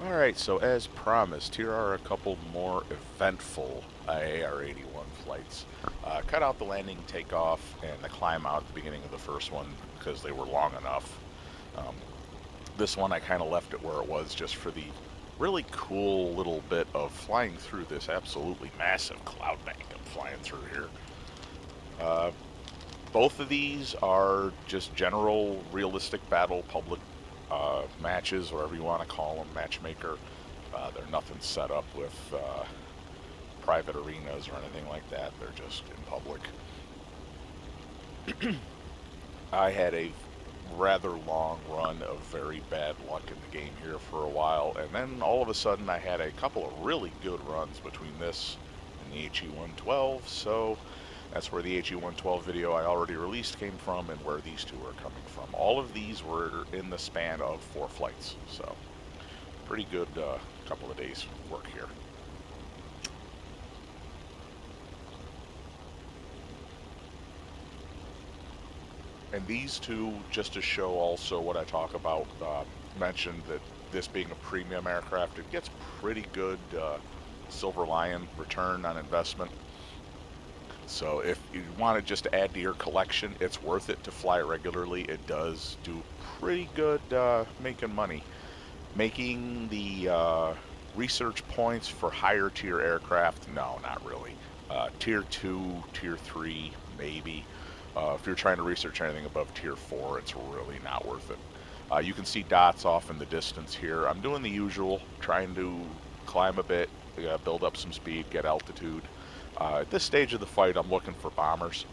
Alright, so as promised, here are a couple more eventful IAR-81 flights. Cut out the landing, takeoff, and the climb out at the beginning of the first one because they were long enough. Um, this one I kind of left it where it was just for the really cool little bit of flying through this absolutely massive cloud bank I'm flying through here. Uh, both of these are just general realistic battle public matches, whatever you want to call them, matchmaker. They're nothing set up with private arenas or anything like that. They're just in public. I had a rather long run of very bad luck in the game here for a while, and then all of a sudden I had a couple of really good runs between this and the HE-112, so that's where the HE-112 video I already released came from and where these two are coming from. All of these were in the span of 4 flights, so pretty good couple of days work here. And these two, just to show also what I talk about, mentioned that this being a premium aircraft, it gets pretty good Silver Lion return on investment. So if you want to just add to your collection, it's worth it to fly regularly. It does do pretty good making money. Making the research points for higher tier aircraft, no, not really. Tier 2, Tier 3, maybe. If you're trying to research anything above Tier 4, it's really not worth it. You can see dots off in the distance here. I'm doing the usual, trying to climb a bit, build up some speed, get altitude. At this stage of the fight, I'm looking for bombers,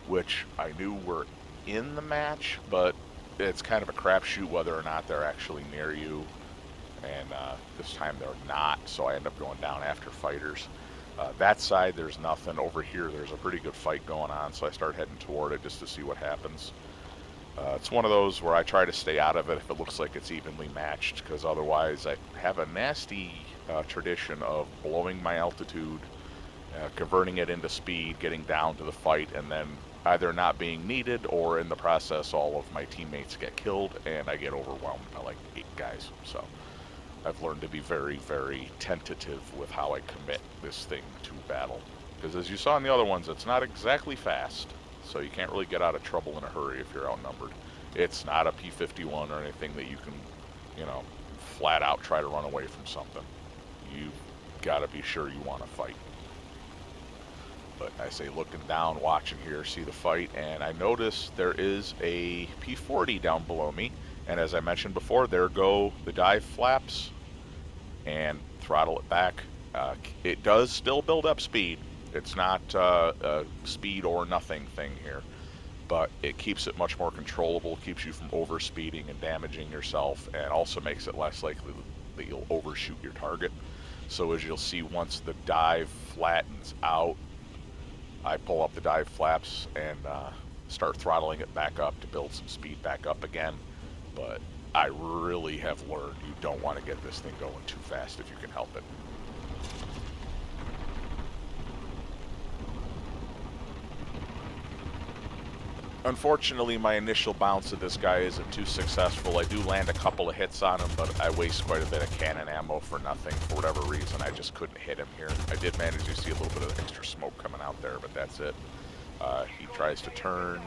which I knew were in the match, but it's kind of a crapshoot whether or not they're actually near you. And this time they're not, so I end up going down after fighters. That side, there's nothing. Over here, there's a pretty good fight going on, so I start heading toward it just to see what happens. It's one of those where I try to stay out of it if it looks like it's evenly matched, because otherwise I have a nasty tradition of blowing my altitude, converting it into speed, getting down to the fight, and then either not being needed or in the process all of my teammates get killed and I get overwhelmed by like 8 guys. So I've learned to be very, very tentative with how I commit this thing to battle. Because as you saw in the other ones, it's not exactly fast, so you can't really get out of trouble in a hurry if you're outnumbered. It's not a P-51 or anything that you can, you know, flat out try to run away from something. You've got to be sure you want to fight. But I say looking down, watching here, see the fight, and I notice there is a P-40 down below me. And as I mentioned before, there go the dive flaps and throttle it back. It does still build up speed. It's not a speed or nothing thing here, but it keeps it much more controllable, keeps you from overspeeding and damaging yourself, and also makes it less likely that you'll overshoot your target. So as you'll see, once the dive flattens out, I pull up the dive flaps and start throttling it back up to build some speed back up again. But I really have learned you don't want to get this thing going too fast if you can help it. Unfortunately, my initial bounce of this guy isn't too successful. I do land a couple of hits on him, but I waste quite a bit of cannon ammo for nothing. For whatever reason, I just couldn't hit him here. I did manage to see a little bit of extra smoke coming out there, but that's it. He tries to turn.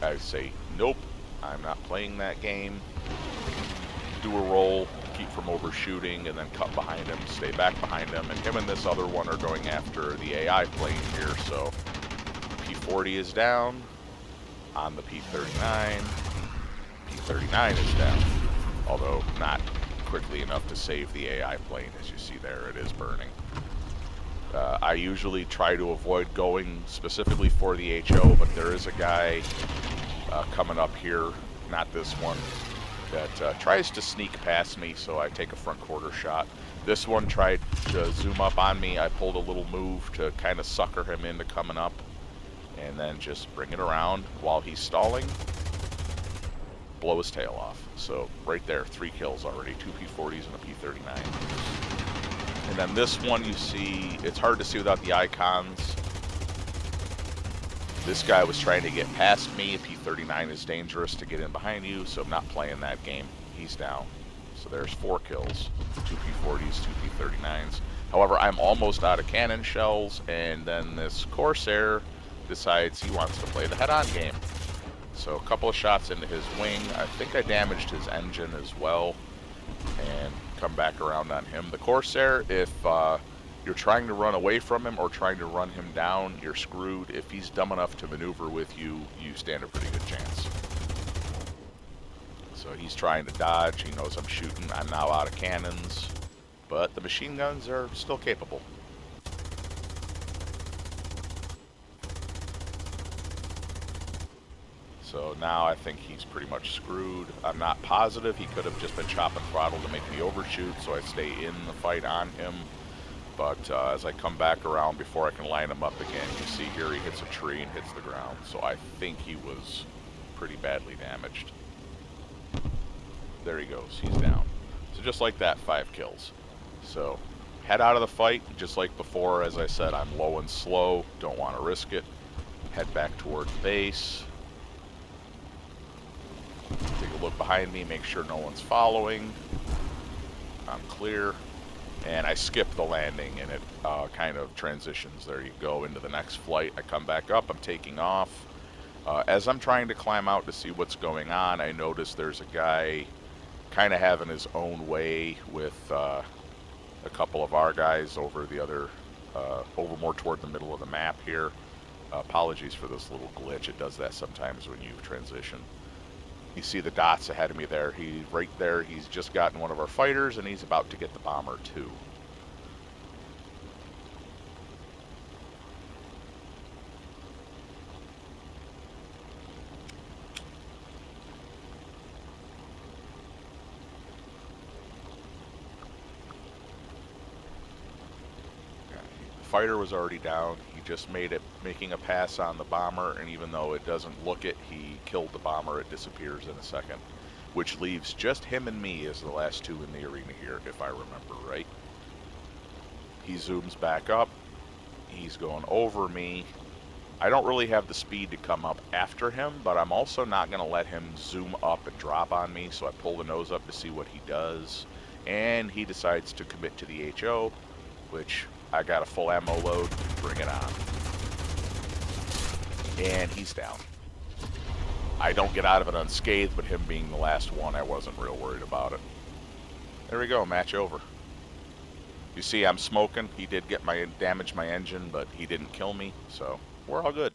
I say, nope, I'm not playing that game. Do a roll, keep from overshooting, and then cut behind him, stay back behind him, and him and this other one are going after the AI plane here, so P-40 is down on the P-39. P-39 is down, although not quickly enough to save the AI plane. As you see there, it is burning. I usually try to avoid going specifically for the HO, but there is a guy coming up here, not this one, that tries to sneak past me, so I take a front quarter shot. This one tried to zoom up on me. I pulled a little move to kind of sucker him into coming up, and then just bring it around while he's stalling, blow his tail off. So right there, 3 kills already, 2 P-40s and a P-39. And then this one you see, it's hard to see without the icons. This guy was trying to get past me. A P-39 is dangerous to get in behind you, so I'm not playing that game. He's down. So there's 4 kills, 2 P40s, 2 P39s. However, I'm almost out of cannon shells, and then this Corsair decides he wants to play the head-on game. So a couple of shots into his wing. I think I damaged his engine as well, and come back around on him. The Corsair, if you're trying to run away from him or trying to run him down, you're screwed. If he's dumb enough to maneuver with you, you stand a pretty good chance. So he's trying to dodge. He knows I'm shooting. I'm now out of cannons, but the machine guns are still capable. So now I think he's pretty much screwed. I'm not positive. He could have just been chopping throttle to make me overshoot, so I stay in the fight on him. But as I come back around before I can line him up again, you see here he hits a tree and hits the ground. So I think he was pretty badly damaged. There he goes. He's down. So just like that, 5 kills. So head out of the fight, just like before. As I said, I'm low and slow. Don't want to risk it. Head back towards base. Take a look behind me, make sure no one's following. I'm clear. And I skip the landing, and it kind of transitions. There you go into the next flight. I come back up. I'm taking off. As I'm trying to climb out to see what's going on, I notice there's a guy kind of having his own way with a couple of our guys over the other, over more toward the middle of the map here. Apologies for this little glitch. It does that sometimes when you transition. You see the dots ahead of me there. He's right there. He's just gotten one of our fighters, and he's about to get the bomber too. The fighter was already down. He just making a pass on the bomber, and even though it doesn't look it, he killed the bomber. It disappears in a second, which leaves just him and me as the last 2 in the arena here, if I remember right. He zooms back up. He's going over me. I don't really have the speed to come up after him, but I'm also not going to let him zoom up and drop on me, so I pull the nose up to see what he does, and he decides to commit to the HO, which I got a full ammo load. Bring it on. And he's down. I don't get out of it unscathed, but him being the last one, I wasn't real worried about it. There we go, match over. You see I'm smoking. He did damage my engine, but he didn't kill me, so we're all good.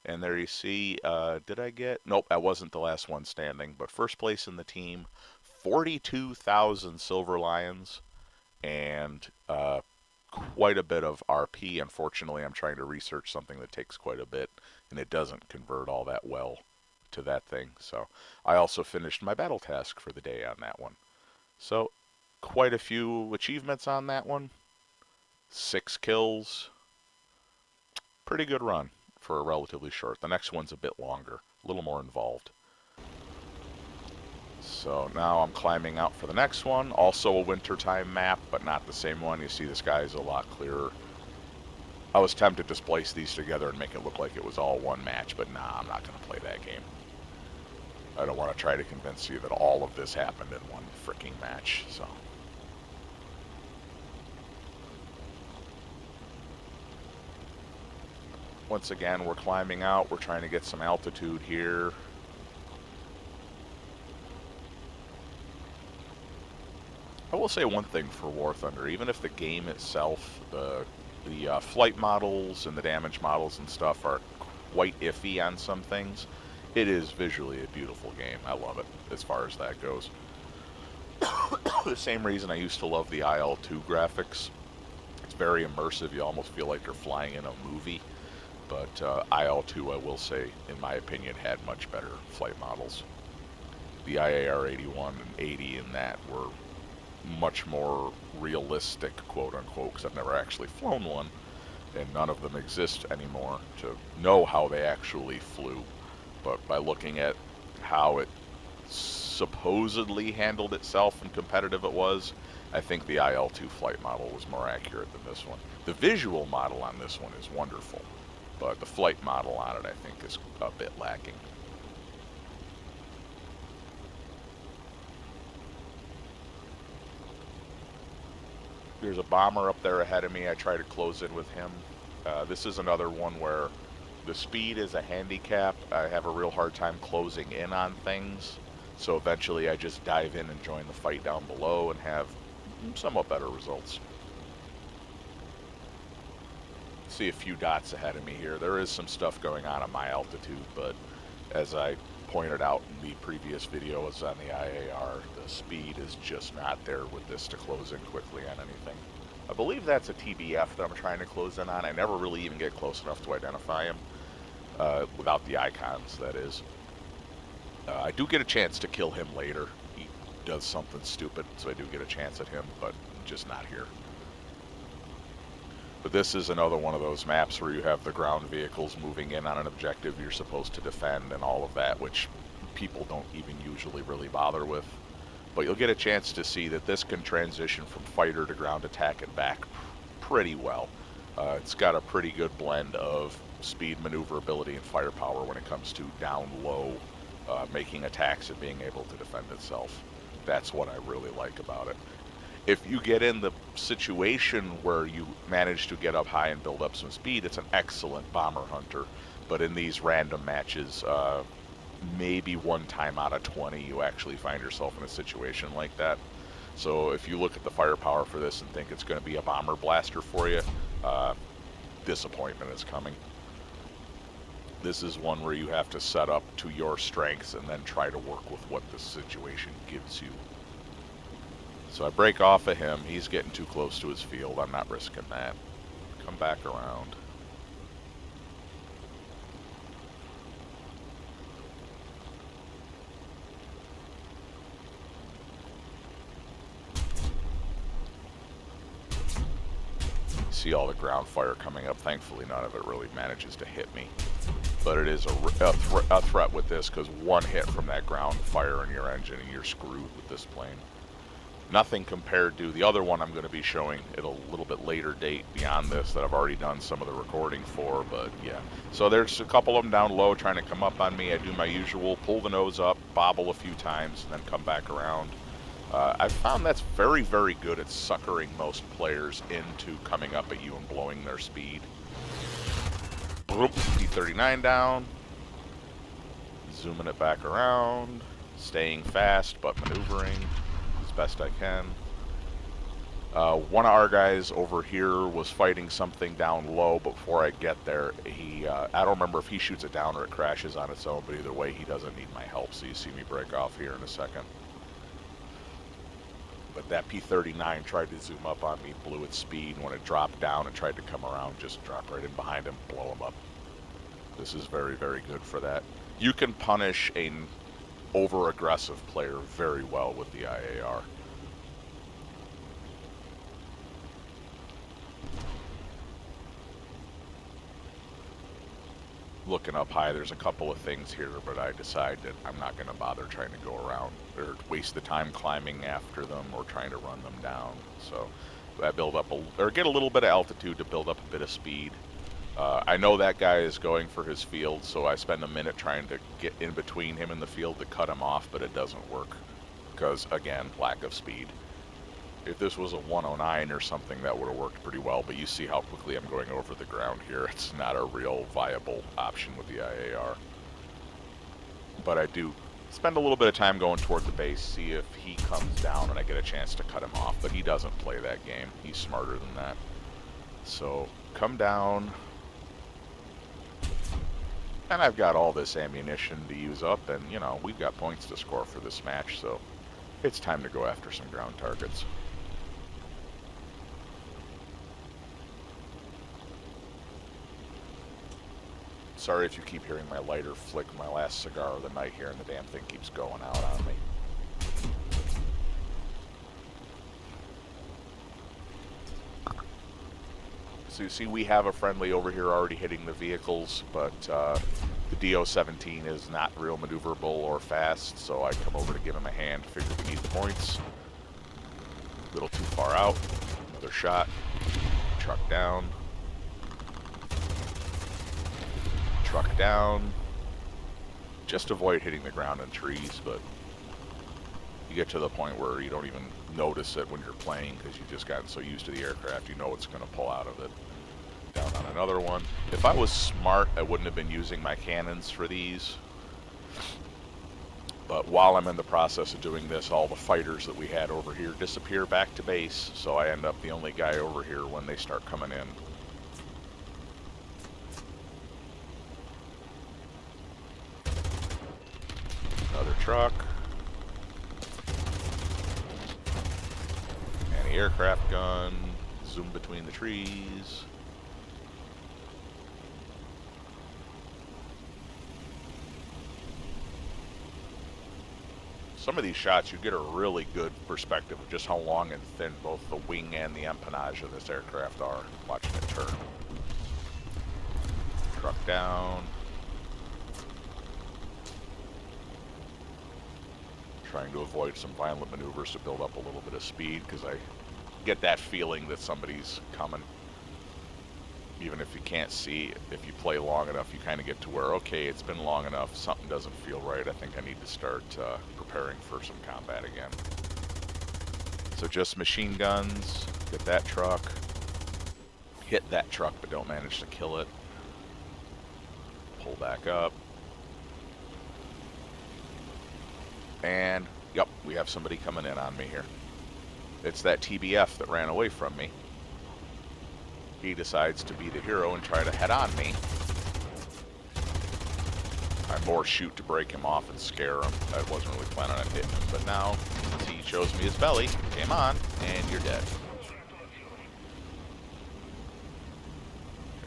And there you see, did I get? Nope, I wasn't the last one standing, but first place in the team, 42,000 Silver Lions, and quite a bit of RP. Unfortunately, I'm trying to research something that takes quite a bit, and it doesn't convert all that well to that thing. So I also finished my battle task for the day on that one. So quite a few achievements on that one. 6 kills. Pretty good run for a relatively short. The next one's a bit longer, a little more involved. So now I'm climbing out for the next one. Also a wintertime map, but not the same one. You see this guy is a lot clearer. I was tempted to splice these together and make it look like it was all one match, but nah, I'm not going to play that game. I don't want to try to convince you that all of this happened in one freaking match, so. Once again, we're climbing out. We're trying to get some altitude here. I will say one thing for War Thunder. Even if the game itself, the flight models and the damage models and stuff are quite iffy on some things, it is visually a beautiful game. I love it as far as that goes. The same reason I used to love the IL-2 graphics. It's very immersive. You almost feel like you're flying in a movie. But IL-2, I will say, in my opinion, had much better flight models. The IAR-81 and 80 in that were much more realistic, quote-unquote, because I've never actually flown one, and none of them exist anymore to know how they actually flew. But by looking at how it supposedly handled itself and competitive it was, I think the IL-2 flight model was more accurate than this one. The visual model on this one is wonderful, but the flight model on it, I think, is a bit lacking. There's a bomber up there ahead of me. I try to close in with him. This is another one where the speed is a handicap. I have a real hard time closing in on things. So eventually I just dive in and join the fight down below and have somewhat better results. See a few dots ahead of me here. There is some stuff going on at my altitude, but as I pointed out in the previous videos on the IAR, the speed is just not there with this to close in quickly on anything. I believe that's a TBF that I'm trying to close in on. I never really even get close enough to identify him, without the icons, that is. I do get a chance to kill him later. He does something stupid, so I do get a chance at him, but just not here. But this is another one of those maps where you have the ground vehicles moving in on an objective you're supposed to defend and all of that, which people don't even usually really bother with. But you'll get a chance to see that this can transition from fighter to ground attack and back pretty well. It's got a pretty good blend of speed, maneuverability, and firepower when it comes to down low, making attacks and being able to defend itself. That's what I really like about it. If you get in the situation where you manage to get up high and build up some speed, it's an excellent bomber hunter. But in these random matches, maybe one time out of 20, you actually find yourself in a situation like that. So if you look at the firepower for this and think it's going to be a bomber blaster for you, disappointment is coming. This is one where you have to set up to your strengths and then try to work with what the situation gives you. So I break off of him. He's getting too close to his field. I'm not risking that. Come back around. See all the ground fire coming up. Thankfully, none of it really manages to hit me. But it is a threat with this, because one hit from that ground fire in your engine and you're screwed with this plane. Nothing compared to the other one I'm going to be showing at a little bit later date beyond this that I've already done some of the recording for, but yeah. So there's a couple of them down low trying to come up on me. I do my usual, pull the nose up, bobble a few times, and then come back around. I've found that's very, very good at suckering most players into coming up at you and blowing their speed. P-39 down. Zooming it back around. Staying fast, but maneuvering best I can. One of our guys over here was fighting something down low, but before I get there, I don't remember if he shoots it down or it crashes on its own, but either way, he doesn't need my help, so you see me break off here in a second. But that P-39 tried to zoom up on me, blew its speed, and when it dropped down and tried to come around, just drop right in behind him, blow him up. This is very, very good for that. You can punish an over-aggressive player very well with the IAR. Looking up high, there's a couple of things here, but I decide that I'm not going to bother trying to go around or waste the time climbing after them or trying to run them down. So I build up or get a little bit of altitude to build up a bit of speed. I know that guy is going for his field, so I spend a minute trying to get in between him and the field to cut him off, but it doesn't work because, again, lack of speed. If this was a 109 or something, that would have worked pretty well, but you see how quickly I'm going over the ground here. It's not a real viable option with the IAR. But I do spend a little bit of time going toward the base, see if he comes down and I get a chance to cut him off, but he doesn't play that game. He's smarter than that. So, come down. And I've got all this ammunition to use up, and, you know, we've got points to score for this match, so it's time to go after some ground targets. Sorry if you keep hearing my lighter flick, my last cigar of the night here, and the damn thing keeps going out on me. So you see we have a friendly over here already hitting the vehicles, but the DO-17 is not real maneuverable or fast, so I come over to give him a hand, figure we need the points. A little too far out. Another shot. Truck down. Truck down. Just avoid hitting the ground and trees, but You get to the point where you don't even notice it when you're playing because you've just gotten so used to the aircraft, you know it's going to pull out of it. Down on another one. If I was smart, I wouldn't have been using my cannons for these. But while I'm in the process of doing this, all the fighters that we had over here disappear back to base, so I end up the only guy over here when they start coming in. Another truck. Anti-aircraft gun. Zoom between the trees. Some of these shots, you get a really good perspective of just how long and thin both the wing and the empennage of this aircraft are. Watching it turn. Truck down. Trying to avoid some violent maneuvers to build up a little bit of speed, because I get that feeling that somebody's coming. Even if you can't see, if you play long enough, you kind of get to where, okay, it's been long enough, something doesn't feel right, I think I need to start preparing for some combat again. So just machine guns, get that truck, hit that truck but don't manage to kill it, pull back up, and yep, we have somebody coming in on me here. It's that TBF that ran away from me. He decides to be the hero and try to head on me. I more shoot to break him off and scare him. I wasn't really planning on hitting him, but now he shows me his belly. Game on, and you're dead.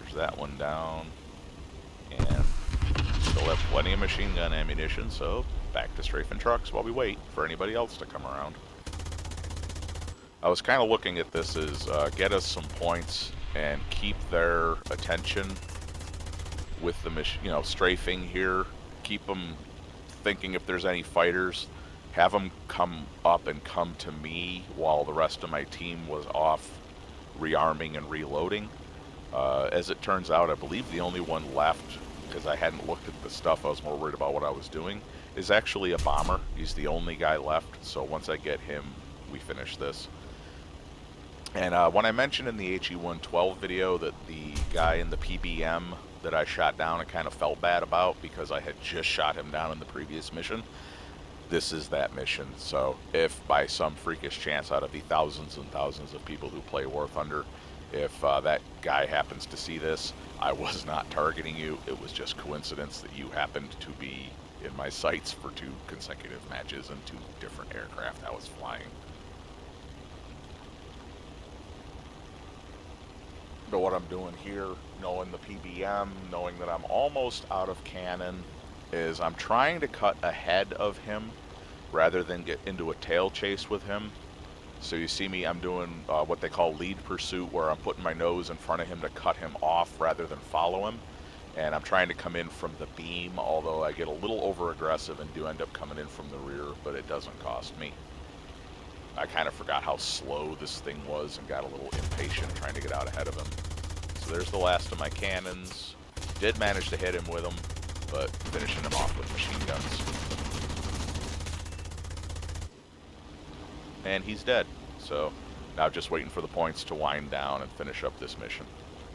There's that one down. And still have plenty of machine gun ammunition, so back to strafing trucks while we wait for anybody else to come around. I was kind of looking at this as get us some points and keep their attention with the strafing here. Keep them thinking if there's any fighters. Have them come up and come to me while the rest of my team was off rearming and reloading. As it turns out, I believe the only one left, because I hadn't looked at the stuff, I was more worried about what I was doing, is actually a bomber. He's the only guy left, so once I get him, we finish this. And when I mentioned in the HE-112 video that the guy in the PBM that I shot down, I kind of felt bad about because I had just shot him down in the previous mission. This is that mission. So if by some freakish chance out of the thousands and thousands of people who play War Thunder, if that guy happens to see this, I was not targeting you. It was just coincidence that you happened to be in my sights for 2 consecutive matches and 2 different aircraft I was flying. But what I'm doing here, knowing the PBM, knowing that I'm almost out of cannon, is I'm trying to cut ahead of him rather than get into a tail chase with him. So you see me, I'm doing what they call lead pursuit, where I'm putting my nose in front of him to cut him off rather than follow him. And I'm trying to come in from the beam, although I get a little over aggressive and do end up coming in from the rear, but it doesn't cost me. I kind of forgot how slow this thing was and got a little impatient trying to get out ahead of him. So there's the last of my cannons. Did manage to hit him with them, but finishing him off with machine guns. And he's dead. So now just waiting for the points to wind down and finish up this mission.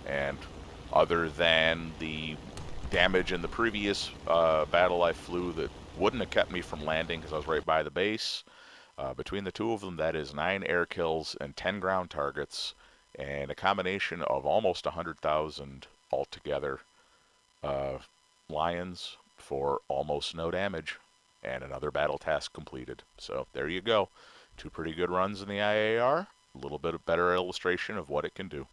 And other than the damage in the previous battle I flew that wouldn't have kept me from landing because I was right by the base, between the 2 of them, that is 9 air kills and 10 ground targets, and a combination of almost 100,000 altogether lions for almost no damage, and another battle task completed. So there you go. 2 pretty good runs in the IAR. A little bit of better illustration of what it can do.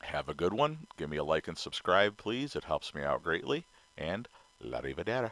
Have a good one. Give me a like and subscribe, please. It helps me out greatly. And la rivedera.